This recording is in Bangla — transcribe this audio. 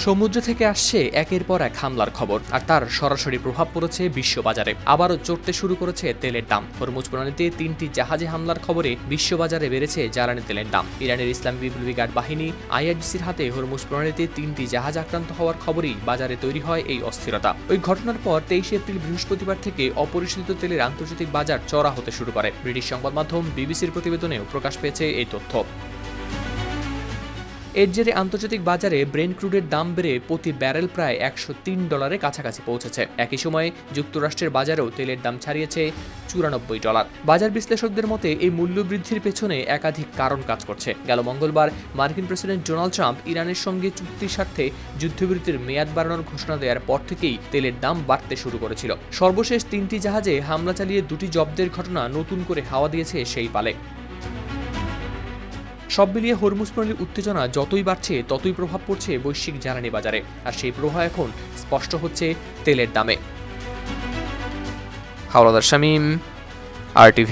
সমুদ্র থেকে আসছে একের পর এক হামলার খবর, আর তার সরাসরি প্রভাব পড়েছে বিশ্ববাজারে। আবারও চড়তে শুরু করেছে তেলের দাম। হরমুজ প্রণালীতে 3টি জাহাজে হামলার খবরে বিশ্ববাজারে বেড়েছে জ্বালানি তেলের দাম। ইরানের ইসলামী বিপ্লবী গার্ড বাহিনী IRGCর হাতে হরমুজ প্রণালীতে 3টি জাহাজ আক্রান্ত হওয়ার খবরেই বাজারে তৈরি হয় এই অস্থিরতা। ওই ঘটনার পর 23 এপ্রিল বৃহস্পতিবার থেকে অপরিশোধিত তেলের আন্তর্জাতিক বাজার চড়া হতে শুরু করে। ব্রিটিশ সংবাদ মাধ্যম BBCর প্রতিবেদনেও প্রকাশ পেয়েছে এই তথ্য। এর জেরে আন্তর্জাতিক বাজারে ব্রেন্ট ক্রুডের দাম বেড়ে প্রতি ব্যারেল প্রায় $103 কাছাকাছি পৌঁছেছে। একই সময়ে যুক্তরাষ্ট্রের বাজারেও তেলের দাম ছাড়িয়েছে $94। বাজার বিশ্লেষকদের মতে এই মূল্য বৃদ্ধির পেছনে একাধিক কারণ কাজ করছে। গেল মঙ্গলবার মার্কিন প্রেসিডেন্ট ডোনাল্ড ট্রাম্প ইরানের সঙ্গে চুক্তির স্বার্থে যুদ্ধবিরতির মেয়াদ বাড়ানোর ঘোষণা দেওয়ার পর থেকেই তেলের দাম বাড়তে শুরু করেছিল। সর্বশেষ 3টি জাহাজে হামলা চালিয়ে 2টি জব্দের ঘটনা নতুন করে হাওয়া দিয়েছে সেই পালে। সব মিলিয়ে হরমুজ প্রণালীর উত্তেজনা যতই বাড়ছে ততই প্রভাব পড়ছে বৈশ্বিক জ্বালানি বাজারে, আর সেই প্রভাব এখন স্পষ্ট হচ্ছে তেলের দামে। হাওলাদার শামীম, RTV।